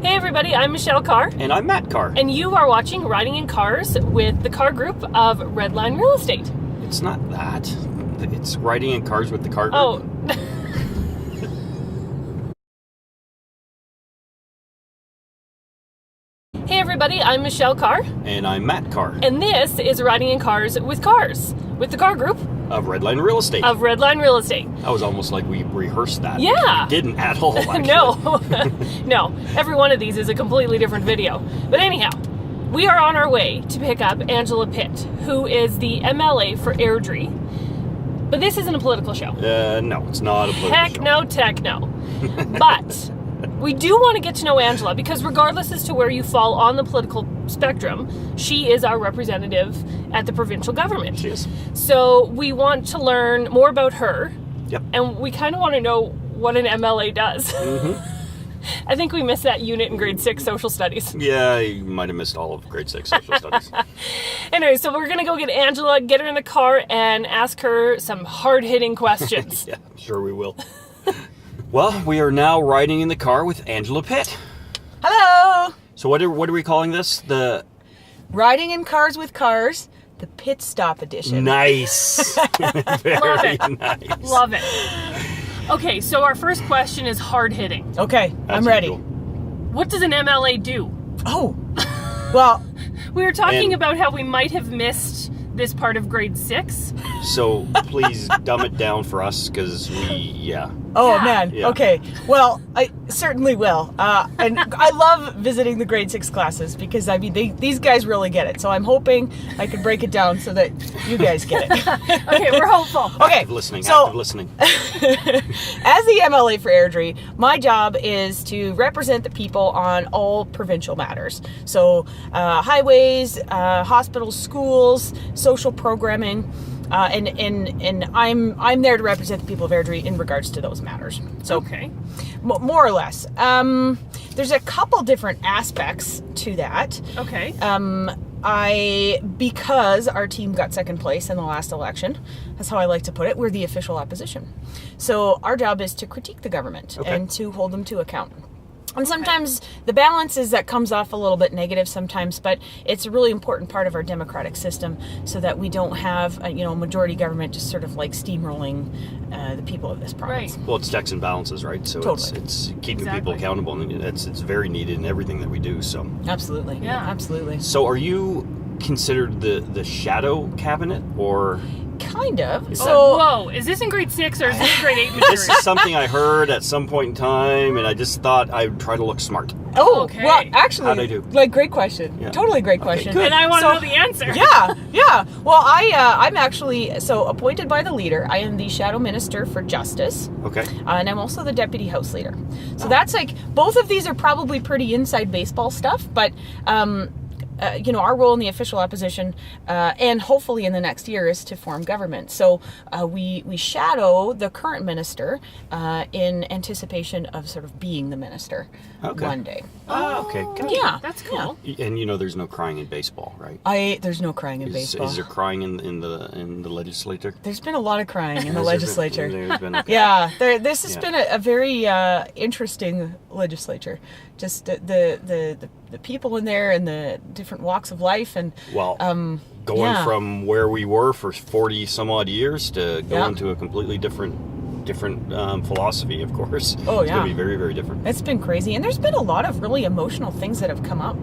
Hey everybody, I'm Michelle Carre. And I'm Matt Carre. And you are watching Riding in Cars with the Carre Group of Redline Real Estate. It's not that. It's Riding in Cars with the Carre Group. Oh. Hey everybody, I'm Michelle Carre. And I'm Matt Carre. And this is Riding in Cars with the Carre Group of Redline Real Estate. Of Redline Real Estate. That was almost like we rehearsed that. Yeah. We didn't at all, actually. No. No. Every one of these is a completely different video. But anyhow, we are on our way to pick up Angela Pitt, who is the MLA for Airdrie. But this isn't a political show. No, it's not a political show. Tech no. But we do want to get to know Angela because regardless as to where you fall on the political spectrum, she is our representative at the provincial government. She is. So we want to learn more about her. Yep. And we kind of want to know what an MLA does. Mm-hmm. I think we missed that unit in grade 6 social studies. Yeah, you might have missed all of grade 6 social studies. Anyway, so we're going to go get Angela, get her in the car, and ask her some hard-hitting questions. Yeah, I'm sure we will. Well, we are now riding in the car with Angela Pitt. Hello! So what are we calling this? The Riding in Cars with Cars, the Pit Stop Edition. Nice. Very Love it. nice. Love it. Okay, so our first question is hard-hitting. Okay, That's I'm ready. cool. What does an MLA do? Oh, well, We were talking about how we might have missed this part of grade 6. So please dumb it down for us, because oh Yeah. man, Yeah. okay. Well, I certainly will. And I love visiting the grade 6 classes because, I mean, these guys really get it. So I'm hoping I can break it down so that you guys get it. Okay, we're hopeful. Okay, Active listening, so active listening. as the MLA for Airdrie, my job is to represent the people on all provincial matters. So highways, hospitals, schools, social programming, and I'm there to represent the people of Airdrie in regards to those matters. So Okay. more or less. There's a couple different aspects to that. Okay. Because our team got second place in the last election, that's how I like to put it, we're the official opposition. So our job is to critique the government and to hold them to account. And sometimes the balance is that comes off a little bit negative sometimes, but it's a really important part of our democratic system so that we don't have a majority government just sort of like steamrolling the people of this province. Right. Well, it's checks and balances, right? So Totally. it's keeping Exactly. people accountable, and it's very needed in everything that we do. So, Absolutely. Yeah. Absolutely. so are you considered the shadow cabinet, or Kind of. Is So Whoa, is this in grade 6 or is this grade 8 material? this is something I heard at some point in time, and I just thought I would try to look smart. Okay. Well, actually, How'd I do? like, great question. Yeah. Totally great question. good. And I want to So- know the answer. Yeah. Well, I'm actually appointed by the leader. I am the shadow minister for justice, Okay. and I'm also the deputy house leader. So that's like, both of these are probably pretty inside baseball stuff, but our role in the official opposition, and hopefully in the next year, is to form government. So we shadow the current minister in anticipation of sort of being the minister one day. Okay. Good. Yeah, That's cool. And there's no crying in baseball, right? There's no crying in baseball. Is there crying in the legislature? There's been a lot of crying in the Has there been- legislature. there's been, okay. Yeah, this has Yeah. been a very interesting legislature. Just the people in there and the different walks of life, and Well, going yeah. from where we were for 40 some odd years to going Yeah. to a completely different philosophy, of course. Oh, It's yeah. going to be very, very different. it's been crazy. And there's been a lot of really emotional things that have come up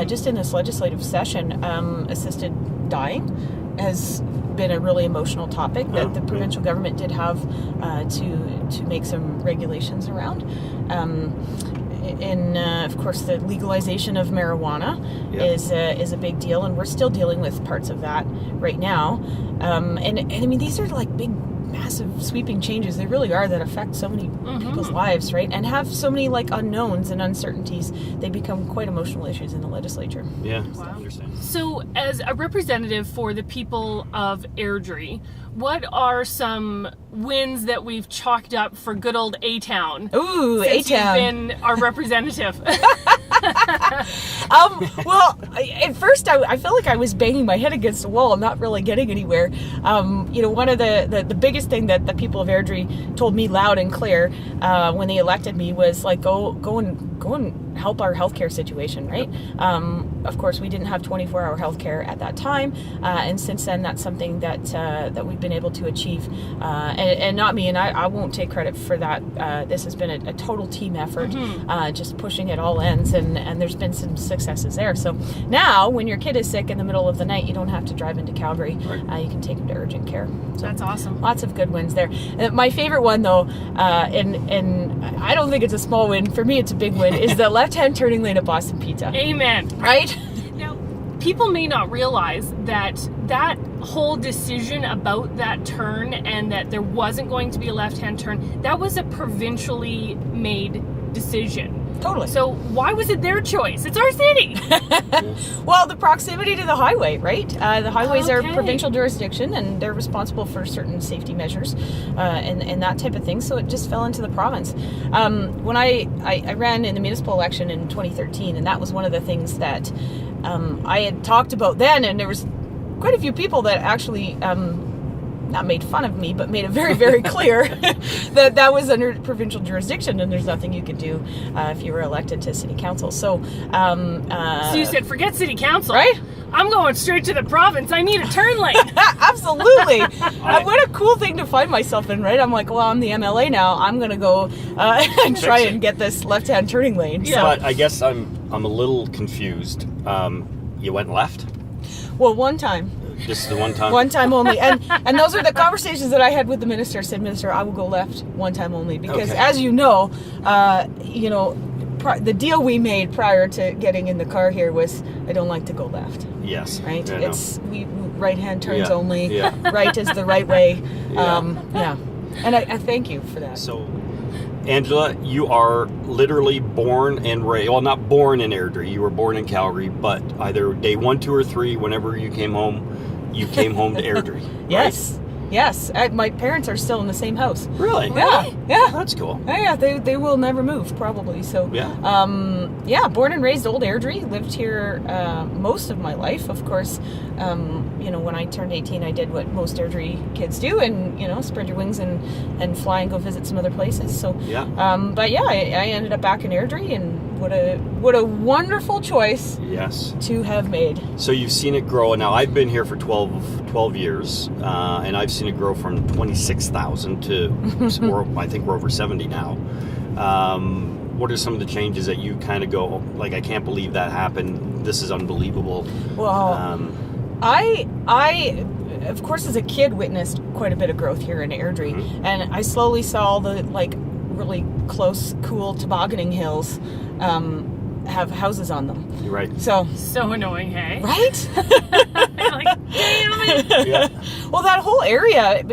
just in this legislative session. Assisted dying has been a really emotional topic that the provincial government did have to make some regulations around. And of course, the legalization of marijuana is a big deal, and we're still dealing with parts of that right now. And I mean, these are like big, massive, sweeping changes. They really are, that affect so many people's lives, right? And have so many like unknowns and uncertainties. They become quite emotional issues in the legislature. Yeah, Wow. I understand. So, as a representative for the people of Airdrie, what are some wins that we've chalked up for good old A-Town? Ooh, Since you've A-Town. been our representative. Well, at first I felt like I was banging my head against the wall and not really getting anywhere. One of the biggest thing that the people of Airdrie told me loud and clear when they elected me was like, go and go and help our healthcare situation, right? Of course, we didn't have 24-hour healthcare at that time, and since then, that's something that we've been able to achieve. And not me, and I won't take credit for that. This has been a total team effort, just pushing at all ends, and there's been some successes there. So now, when your kid is sick in the middle of the night, you don't have to drive into Calgary. Right. You can take them to urgent care. So That's awesome. lots of good wins there. My favorite one, though, and I don't think it's a small win. For me, it's a big win, is the left-hand turning lane at Boston Pizza. Amen. Right? Now, people may not realize that whole decision about that turn and that there wasn't going to be a left-hand turn, that was a provincially made decision. Totally. So why was it their choice? It's our city. Well, the proximity to the highway, right? The highways are Okay. provincial jurisdiction, and they're responsible for certain safety measures and that type of thing. So it just fell into the province. When I ran in the municipal election in 2013, and that was one of the things that I had talked about then, and there was quite a few people that actually not made fun of me, but made it very, very clear that was under provincial jurisdiction, and there's nothing you could do if you were elected to city council. So, So you said, forget city council. Right? I'm going straight to the province. I need a turn lane. Absolutely. What a cool thing to find myself in, right? I'm like, well, I'm the MLA now. I'm going to go and try and get this left-hand turning lane. Yeah. But I guess I'm a little confused. You went left? Well, one time. Just the one time? One time only. And those are the conversations that I had with the minister. I said, Minister, I will go left one time only. Because Okay. as you know, the deal we made prior to getting in the car here was I don't like to go left. Yes. Right? I know. It's we right-hand turns Yeah. only. Yeah. Right is the right way. Yeah. And I thank you for that. So, Angela, you are literally born and raised, well, not born in Airdrie, you were born in Calgary, but either day 1, 2, or 3, whenever you came home to Airdrie. Yes. Yes. My parents are still in the same house. Really? Yeah. Yeah. That's cool. Yeah, they will never move, probably. So, Yeah. born and raised old Airdrie, lived here most of my life. Of course, when I turned 18, I did what most Airdrie kids do, and spread your wings and fly and go visit some other places. So, Yeah. but yeah, I ended up back in Airdrie, and what a wonderful choice Yes. to have made. So you've seen it grow. Now, I've been here for 12 years, and I've seen it grow from 26,000 to, I think we're over 70 now. What are some of the changes that you kind of go, like, I can't believe that happened. This is unbelievable. Well, I of course, as a kid, witnessed quite a bit of growth here in Airdrie, and I slowly saw the really close, cool tobogganing hills have houses on them. You're right. So annoying, hey? right? You're like, damn it. Yeah. Well, that whole area in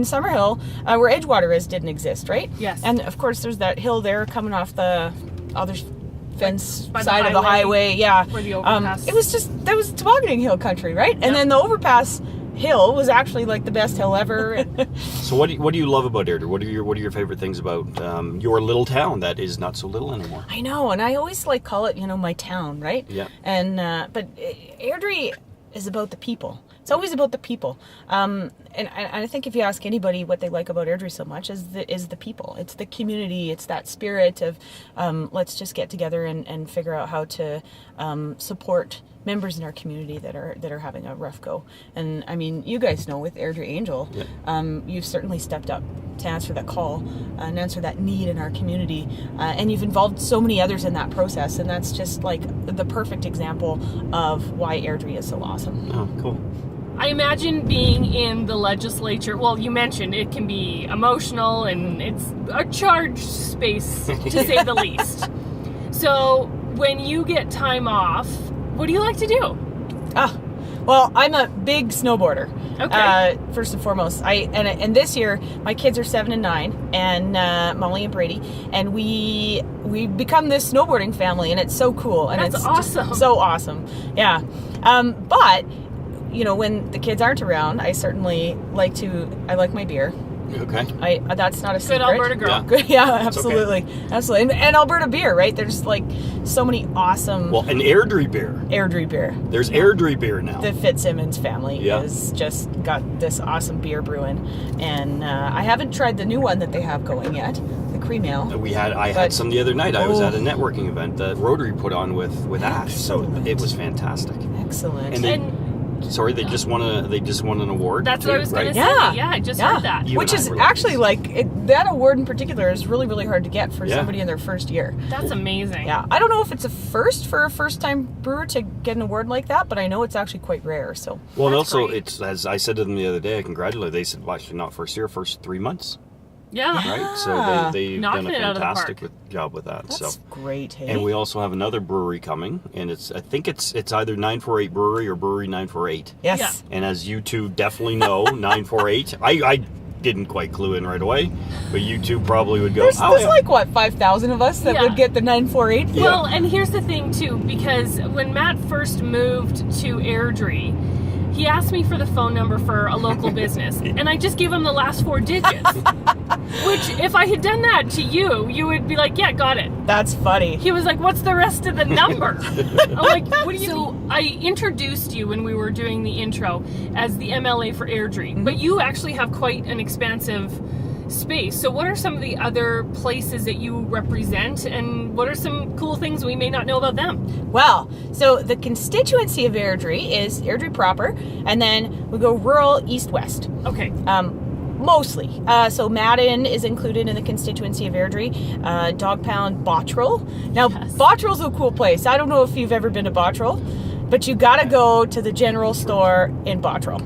Summerhill, where Edgewater is, didn't exist, right? Yes. And of course, there's that hill there coming off the other fence by the side of the highway, highway. Yeah. where the overpass- that was tobogganing hill country, right? And then the overpass hill was actually like the best hill ever. So what do you love about Airdrie? What are your favorite things about your little town that is not so little anymore? I know, and I always call it, my town, right? Yeah. And but Airdrie is about the people. It's always about the people. And I think if you ask anybody what they like about Airdrie so much is the people. It's the community. It's that spirit of let's just get together and figure out how to support members in our community that are having a rough go. And I mean, you guys know with Airdrie Angel, you've certainly stepped up to answer that call and answer that need in our community, and you've involved so many others in that process, and that's just like the perfect example of why Airdrie is so awesome. Oh, cool. I imagine being in the legislature, well, you mentioned it can be emotional and it's a charged space, to say the least. So when you get time off, what do you like to do? Well, I'm a big snowboarder. Okay. First and foremost, and this year my kids are 7 and 9, and Molly and Brady, and we become this snowboarding family, and it's so cool, and That's it's awesome. just so awesome. Yeah. But when the kids aren't around, I certainly like my beer. Okay. That's not a secret. Good Alberta girl. Yeah. Good, yeah, absolutely, absolutely, and Alberta beer, right? There's like so many awesome Well, an Airdrie beer. Airdrie beer. There's Airdrie beer now. The Fitzsimmons family has just got this awesome beer brewing, and I haven't tried the new one that they have going yet, the cream ale. I had some the other night. I was at a networking event that Rotary put on with Ash, so it was fantastic. Excellent. They just won an award. That's too, what I was going right? to say. Yeah, I just heard that. Which is actually that award in particular is really, really hard to get for somebody in their first year. That's amazing. Yeah, I don't know if it's a first for a first-time brewer to get an award like that, but I know it's actually quite rare. So. Well, and also great. it's, as I said to them the other day, I congratulated. They said, "Well, actually, not first year, first 3 months." Yeah. Right. So they've done a Knocking it out of the fantastic park. job with that. That's great. Hey? And we also have another brewery coming, and I think it's either 948 Brewery or Brewery 948. Yes. Yeah. And as you two definitely know, 948. I didn't quite clue in right away, but you two probably would go. There's like what 5,000 of us that would get the 948. Yeah. Well, and here's the thing too, because when Matt first moved to Airdrie, he asked me for the phone number for a local business, and I just gave him the last 4 digits. Which, if I had done that to you, you would be like, yeah, got it. That's funny. He was like, what's the rest of the number? I'm like, what do you mean? I introduced you when we were doing the intro as the MLA for Airdrie, but you actually have quite an expansive space. So what are some of the other places that you represent, and what are some cool things we may not know about them? Well, so the constituency of Airdrie is Airdrie proper, and then we go rural east-west. Okay. Mostly. So Madden is included in the constituency of Airdrie. Dog Pound, Bottrell. Now, Bottrell's a cool place. I don't know if you've ever been to Bottrell, but you got to go to the general store in Bottrell.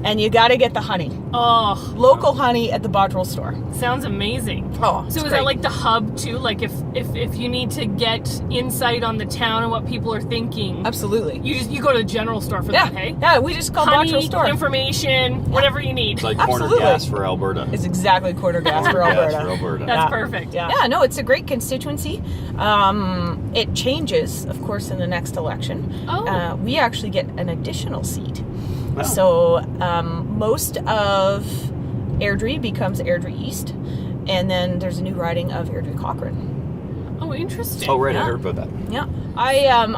And you got to get the honey. Oh. Local honey at the Bottrell store. Sounds amazing. Oh, so is that like the hub too? Like if you need to get insight on the town and what people are thinking. Absolutely. You go to the general store for that, hey? Yeah, we just call honey, Bottrell store. Information, whatever you need. It's like corner gas for Alberta. It's exactly corner gas for Alberta. That's perfect. Yeah, no, it's a great constituency. It changes, of course, in the next election. Oh. We actually get an additional seat. Wow. So most of Airdrie becomes Airdrie East, and then there's a new riding of Airdrie Cochrane. Oh, interesting. Oh, right, Yeah. I heard about that. Yeah,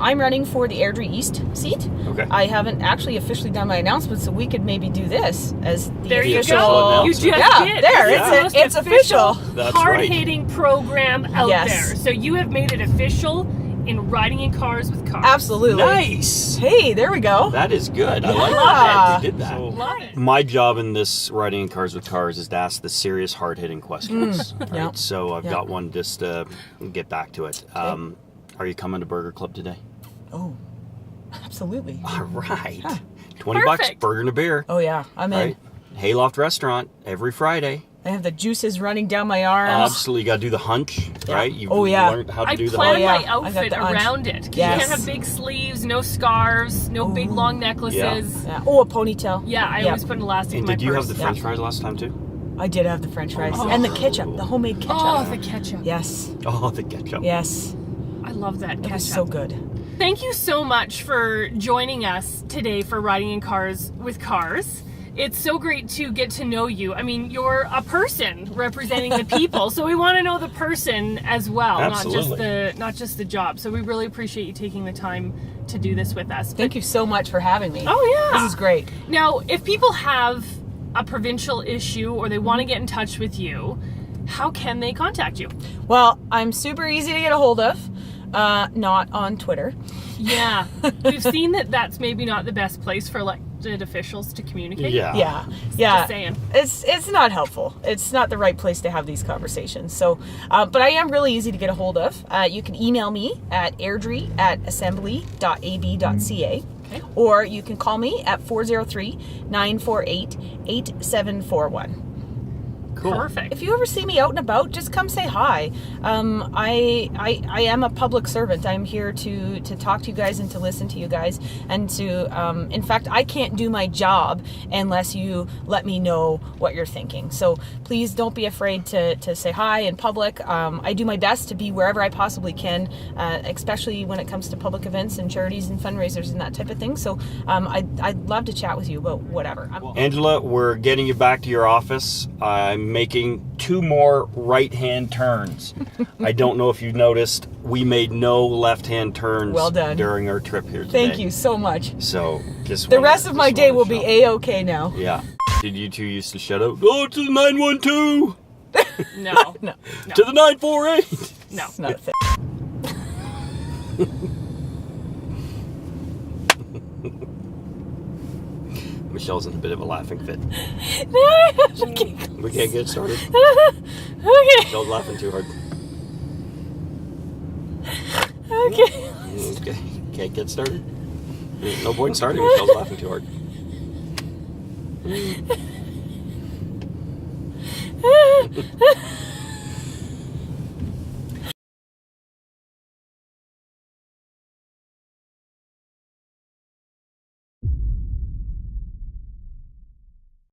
I'm running for the Airdrie East seat. Okay. I haven't actually officially done my announcement, so we could maybe do this as the There you official. go. You announcement. just Yeah, did. there, This is it's the most official. That's hard-hitting program out Yes. there. So you have made it official in riding in cars with cars. Absolutely. Nice. Hey, there we go. That is good. I like Yeah. that they did that. Love it. My job in this riding in cars with cars is to ask the serious, hard-hitting questions. Right? Yeah. So I've Yeah. got one just to get back to it. Are you coming to Burger Club today? Oh, absolutely. All right. Huh. 20 bucks, Perfect. burger and a beer. Oh yeah, I'm in. Right? Hayloft Restaurant every Friday. I have the juices running down my arms. Absolutely, you got to do the hunch, right? You've Oh, yeah. learned how to I do the plan hunch. yeah. my I got outfit the hunch. around it. Yes. You can't have big sleeves, no scarves, no big long necklaces. Yeah. Oh, a ponytail. Yeah, I Yeah. always put an elastic And in my did you purse. have the French fries last time too? I did have the French fries Oh. and the ketchup, the homemade ketchup. Oh, the ketchup. Yes, Oh, the ketchup. yes, I love that it ketchup. was so good. Thank you so much for joining us today for Riding in Cars with Cars. It's so great to get to know you. I mean, you're a person representing the people, so we want to know the person as well, Absolutely. not just the job. So we really appreciate you taking the time to do this with us. Thank you so much for having me. Oh yeah. This is great. Now, if people have a provincial issue or they want to get in touch with you, how can they contact you? Well, I'm super easy to get a hold of. Not on Twitter. Yeah, we've seen that that's maybe not the best place for elected officials to communicate. Yeah. Just saying. It's not helpful. It's not the right place to have these conversations. So, but I am really easy to get a hold of. You can email me at airdrie@assembly.ab.ca. Okay. Or you can call me at 403-948-8741. Cool. Perfect. If you ever see me out and about, just come say hi. I am a public servant. I'm here to talk to you guys and to listen to you guys and to, in fact, I can't do my job unless you let me know what you're thinking. So please don't be afraid to say hi in public. I do my best to be wherever I possibly can, especially when it comes to public events and charities and fundraisers and that type of thing. So I'd love to chat with you about whatever. Angela, we're getting you back to your office. I'm making 2 more right-hand turns. I don't know if you've noticed, we made no left-hand turns Well done. during our trip here today. Thank you so much. So, just The wanna- rest of my just day wanna will be show. A-okay now. Yeah. Did you two used to shout out, "Go to the 912"? No. No. To the 948. No. It's not a thing. Michelle's in a bit of a laughing fit. Okay. We can't get started. Okay. Michelle's laughing too hard. Okay. Okay. Can't get started. No point in starting. Michelle's laughing too hard.